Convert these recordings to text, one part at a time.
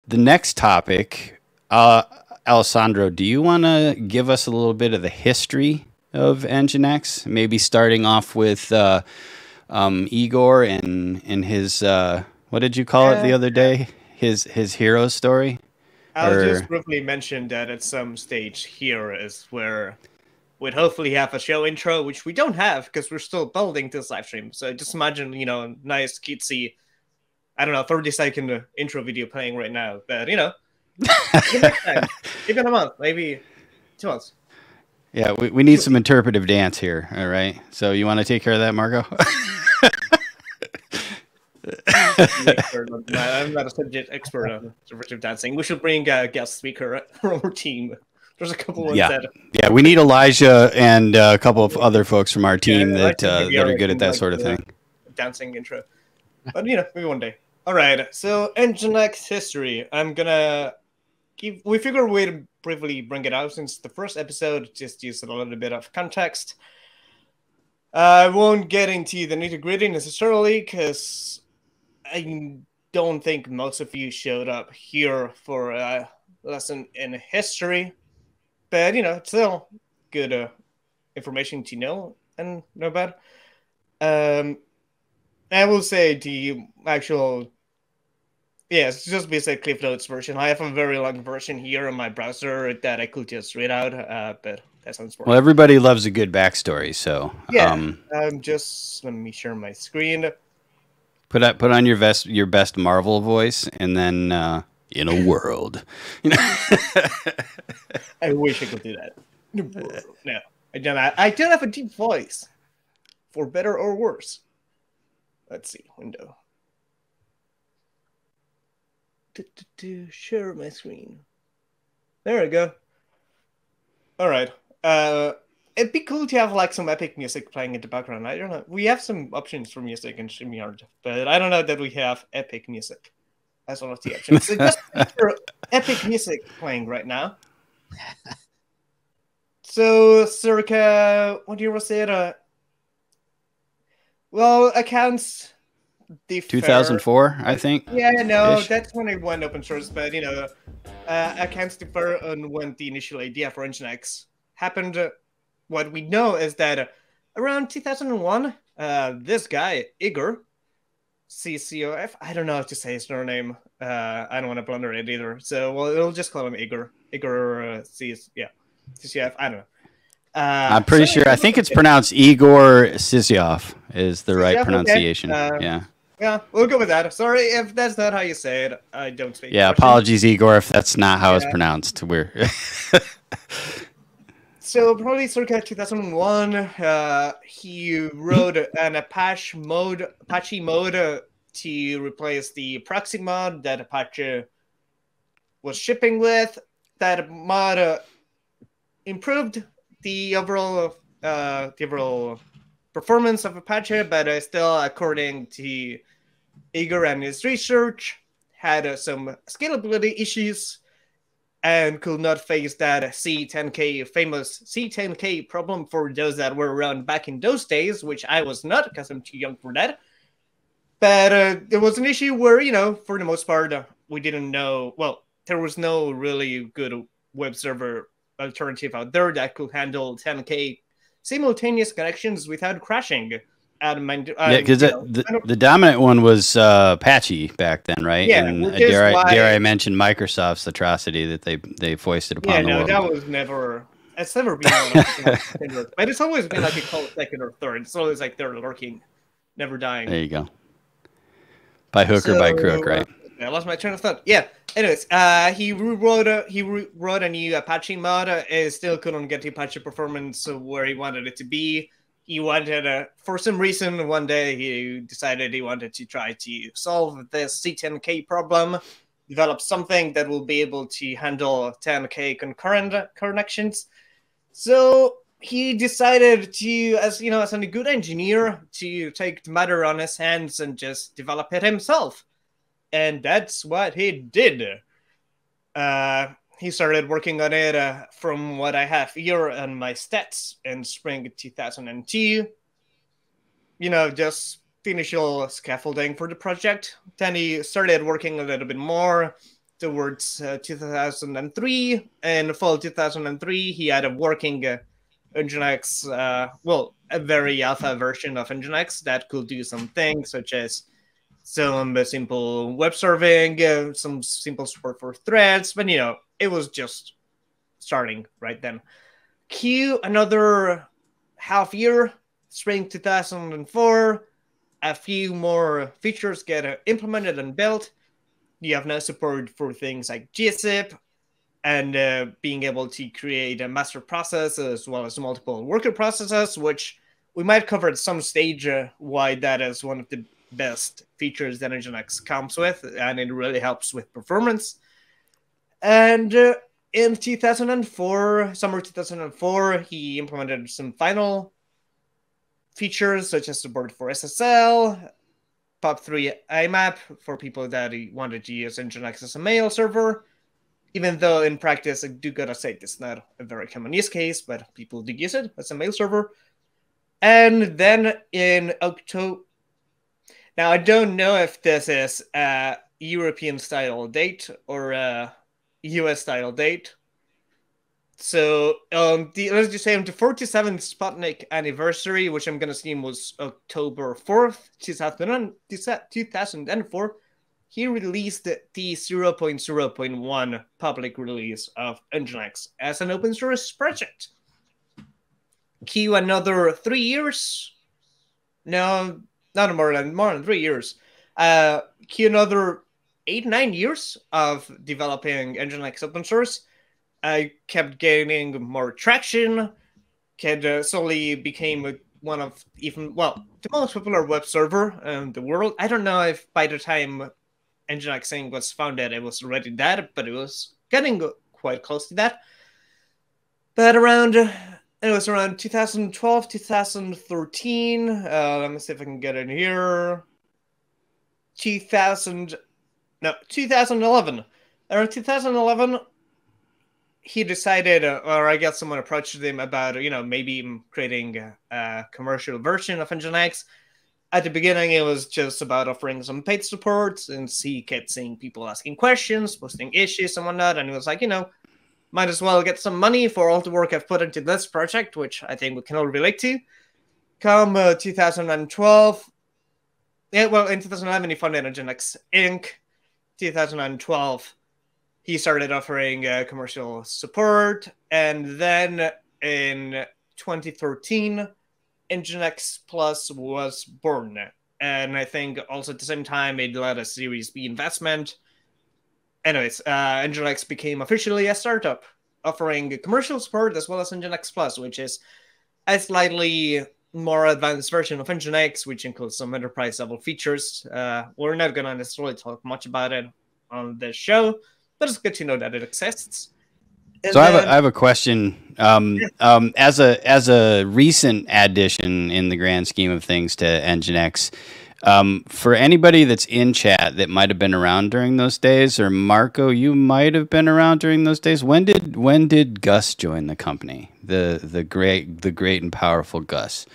the next topic, Alessandro, do you want to give us a little bit of the history of NGINX? Maybe starting off with Igor and his what did you call it the other day? His hero story. I'll just briefly mention that at some stage here is where we'd hopefully have a show intro, which we don't have because we're still building this live stream. So just imagine, you know, nice cutesy, I don't know, 30-second intro video playing right now. But you know, next time, maybe in a month, maybe 2 months. Yeah, we need some interpretive dance here. All right. So you want to take care of that, Margo? I'm not a subject expert on interpretive dancing. We should bring a guest speaker from our team. There's a couple ones that... Yeah, we need Elijah and a couple of other folks from our team that are good at that sort of thing. Dancing intro. But, you know, maybe one day. All right, so NGINX history. We figure we'd briefly bring it out since the first episode, just use a little bit of context. I won't get into the nitty-gritty necessarily, because I don't think most of you showed up here for a lesson in history. But, you know, it's still good information to know and know about. I will say the actual... Yeah, it's just basic Cliff Notes version. I have a very long version here in my browser that I could just read out, but that sounds boring. Well, everybody loves a good backstory, so... Yeah, just let me share my screen. Put on your best Marvel voice, and then in a world. I wish I could do that. No, I don't have a deep voice, for better or worse. Let's see, window. Share my screen. There we go. All right. It'd be cool to have like some epic music playing in the background. I don't know. We have some options for music in StreamYard, but I don't know that we have epic music as one of the options. So just for epic music playing right now. So circa, what year was it? Well, accounts differ. 2004, I think. Yeah, no, that's when it went open source. But you know, accounts differ on when the initial idea for NGINX happened. What we know is that around 2001, this guy Igor, CCOF, I don't know how to say his surname. I don't want to blunder it either. So we'll just call him Igor. Igor CCOF. I don't know. I'm pretty sure. I think it's pronounced Igor Sisyov is the right pronunciation. Okay. Yeah, we'll go with that. Sorry if that's not how you say it. I don't speak. Yeah, Russian. apologies, Igor, if that's not how it's pronounced. So probably circa 2001, he wrote an Apache mode to replace the proxy mod that Apache was shipping with. That mod improved the overall performance of Apache, but still, according to Igor and his research, had some scalability issues and could not face that famous C10K problem for those that were around back in those days, which I was not, because I'm too young for that. But there was an issue where, you know, for the most part, we didn't know, well, there was no really good web server alternative out there that could handle 10K simultaneous connections without crashing. Because the dominant one was Apache back then, right? Yeah, and dare I mention Microsoft's atrocity that they foisted upon the world. Yeah, no, that was never. It's never been one of but it's always been like a close second or third. It's always like they're lurking, never dying. There you go. By hook or by crook, right? I lost my train of thought. Yeah. Anyways, he wrote a new Apache mod. It still couldn't get the Apache performance where he wanted it to be. He wanted, for some reason, one day he decided he wanted to try to solve this C10K problem, develop something that will be able to handle 10K concurrent connections. So he decided to, as a good engineer, to take the matter on his hands and just develop it himself. And that's what he did. He started working on it from what I have here on my stats in spring 2002. Just the initial scaffolding for the project. Then he started working a little bit more. towards 2003. In fall 2003, he had a working NGINX, well, a very alpha version of NGINX that could do some things such as some simple web serving, some simple support for threads, but it was just starting right then. Cue another half year, spring 2004, a few more features get implemented and built. You have now support for things like gzip and being able to create a master process as well as multiple worker processes, which we might cover at some stage why that is one of the best features that NGINX comes with, and it really helps with performance. And in 2004, summer 2004, he implemented some final features such as support for SSL, POP3 IMAP for people that wanted to use NGINX as a mail server, even though in practice, I do gotta say it's not a very common use case, but people do use it as a mail server. And then in October, now I don't know if this is a European style date or a US style date. So let's just say on the 47th Sputnik anniversary, which I'm gonna assume was October 4th, 2004, he released the 0.0.1 public release of NGINX as an open source project. Cue another 3 years. No, not more than 3 years. Cue another 8-9 years of developing NGINX open source. I kept gaining more traction. Slowly became one of the most popular web server in the world. I don't know if by the time NGINX was founded, it was already that, but it was getting quite close to that. But it was around 2012, 2013. Let me see if I can get in here. 2011. Around 2011, he decided, or I guess someone approached him about, maybe creating a commercial version of NGINX. At the beginning, it was just about offering some paid support, and he kept seeing people asking questions, posting issues and whatnot, and he was like, might as well get some money for all the work I've put into this project, which I think we can all relate to. Come 2012, in 2011, he founded NGINX Inc. 2012, he started offering commercial support, and then in 2013, NGINX Plus was born. And I think also at the same time, it led a Series B investment. Anyways, NGINX became officially a startup, offering commercial support as well as NGINX Plus, which is a slightly more advanced version of NGINX, which includes some enterprise-level features. We're not going to necessarily talk much about it on this show, but it's good to know that it exists. And so I have a question. As a recent addition in the grand scheme of things to NGINX, for anybody that's in chat that might have been around during those days, or Marco, you might have been around during those days. When did Gus join the company? The great and powerful Gus.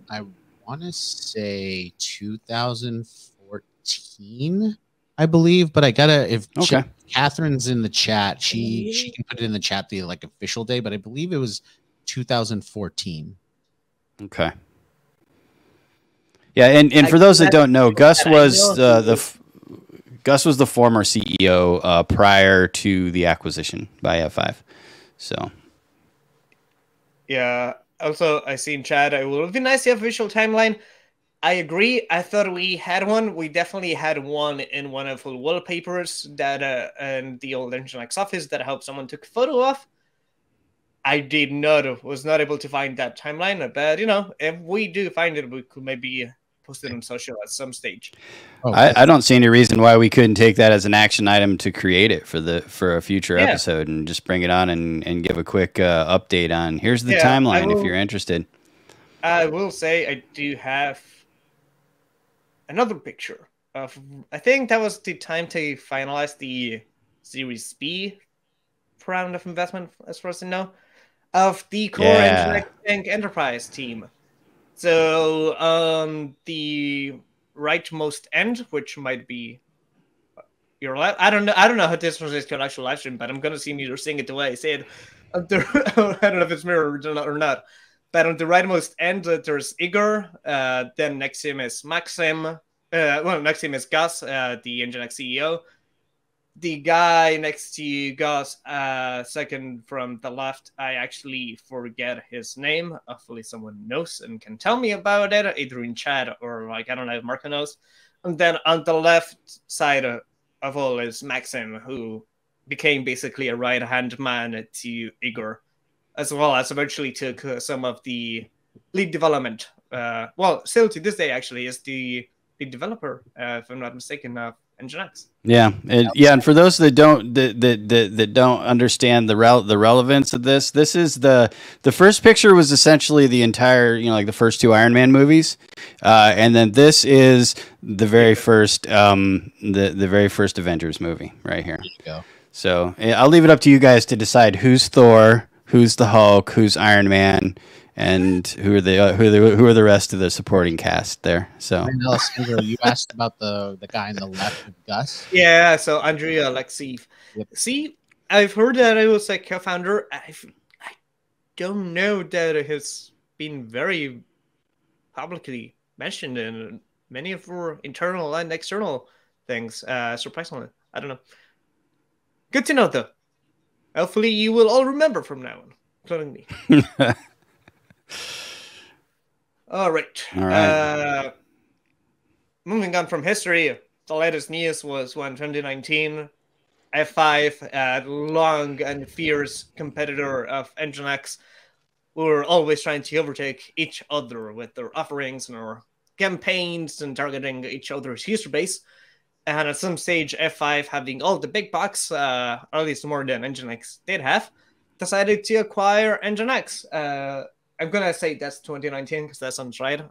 I want to say 2014. I believe, but I gotta Catherine's in the chat, she can put it in the chat the official day, but I believe it was 2014. Okay. Yeah, and for those that don't know, Gus was Gus was the former CEO prior to the acquisition by F5. So yeah. Also, I see in chat, it would be nice to have a visual timeline. I agree. I thought we had one. We definitely had one in one of the wallpapers that in the old NGINX office that I hope someone took a photo of. I was not able to find that timeline, but if we do find it, we could maybe post it on social at some stage. Oh, I don't see any reason why we couldn't take that as an action item to create it for a future episode and just bring it on and give a quick update on here's the timeline if you're interested. I will say I do have another picture of, I think that was the time to finalize the Series B round of investment, as far as I know, of the core NGINX enterprise team. So on the rightmost end, which might be your live. I don't know how this translates to an actual live stream, but I'm gonna see you sing it the way I say it. I don't know if it's mirrored or not. But on the rightmost end, there's Igor. Then next to him is Maxim. Next to him is Gus, the NGINX CEO. The guy next to Gus, second from the left, I actually forget his name. Hopefully someone knows and can tell me about it, either in chat or like, I don't know if Marco knows. And then on the left side of all is Maxim, who became basically a right-hand man to Igor, as well as eventually took some of the lead development. Well, still to this day, actually, is the developer, if I'm not mistaken, of NGINX. Yeah, and for those that don't that don't understand the relevance of this, this is the first picture was essentially the entire, like the first two Iron Man movies, and then this is the very first the very first Avengers movie right here. There you go. So I'll leave it up to you guys to decide who's Thor, who's the Hulk, who's Iron Man, and who are the rest of the supporting cast there. So, Alessandro, you asked about the guy on the left of Gus. Yeah, so Andrei Alexeev. Yep. See, I've heard that it was a co-founder. I don't know that it has been very publicly mentioned in many of our internal and external things. Surprisingly, I don't know. Good to know, though. Hopefully, you will all remember from now on, including me. All right. Moving on from history, the latest news was when 2019, F5, a long and fierce competitor of NGINX, were always trying to overtake each other with their offerings and their campaigns and targeting each other's user base. And at some stage, F5, having all the big bucks, or at least more than NGINX did have, decided to acquire NGINX. I'm gonna say that's 2019 because that sounds right.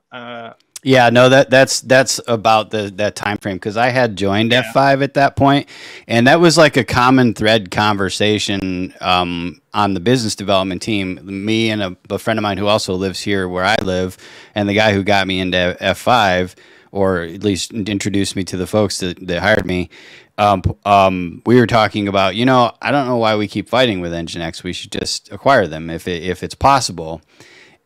Yeah, no, that's about that time frame, because I had joined F5 at that point, and that was like a common thread conversation on the business development team. Me and a friend of mine who also lives here where I live, and the guy who got me into F5, or at least introduced me to the folks that hired me. We were talking about, I don't know why we keep fighting with NGINX. We should just acquire them if it's possible.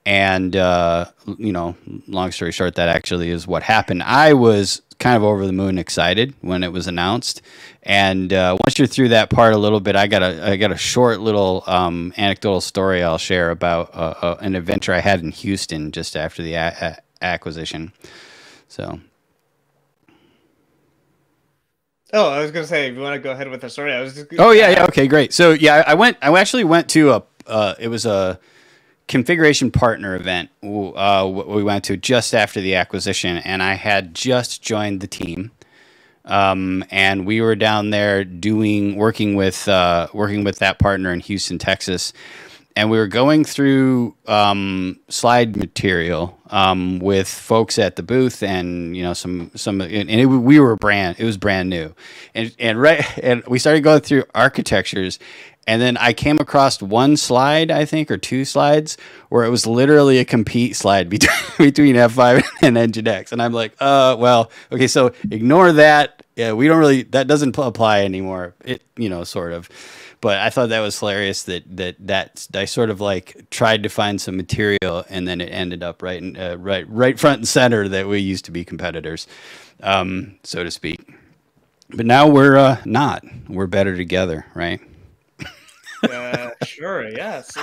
And, long story short, that actually is what happened. I was kind of over the moon excited when it was announced. And once you're through that part a little bit, I got a short little anecdotal story I'll share about an adventure I had in Houston just after the acquisition. So. Oh, I was gonna say, if you want to go ahead with the story, I was just. Oh yeah, okay, great. So yeah, I actually went to it was a configuration partner event we went to just after the acquisition, and I had just joined the team, and we were down there working with that partner in Houston, Texas, and we were going through slide material with folks at the booth, and it was brand new, and we started going through architectures. And then I came across one slide, I think, or two slides, where it was literally a compete slide between F5 and NGINX. And I'm like, well, okay, so ignore that. Yeah, that doesn't apply anymore. It, sort of. But I thought that was hilarious that I sort of like tried to find some material, and then it ended up right front and center that we used to be competitors, so to speak. But now we're not. We're better together, right? Sure, yes.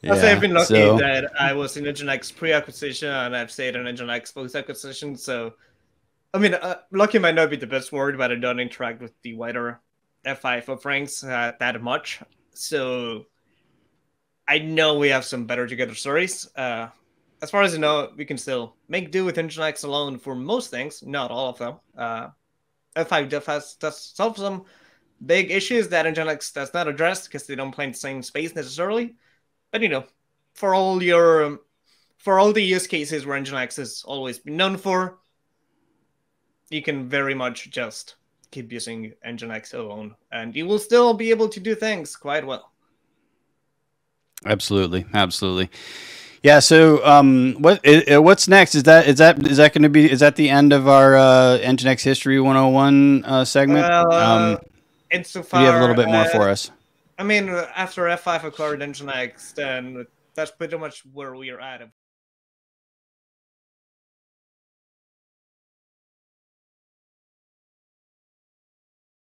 I've been lucky that I was in NGINX pre-acquisition, and I've stayed in NGINX post-acquisition. So, I mean, lucky might not be the best word, but I don't interact with the wider F5 offerings that much. So, I know we have some better together stories. As far as I know, we can still make do with NGINX alone for most things, not all of them. F5 does solve some big issues that NGINX does not address because they don't play in the same space necessarily. But for all the use cases where NGINX has always been known for, you can very much just keep using NGINX alone, and you will still be able to do things quite well. Absolutely. Yeah. So, what's next? Is that going to be? Is that the end of our NGINX History 101 segment? Well, Do insofar, you have a little bit more for us? I mean, after F5 acquired NGINX, then that's pretty much where we are at.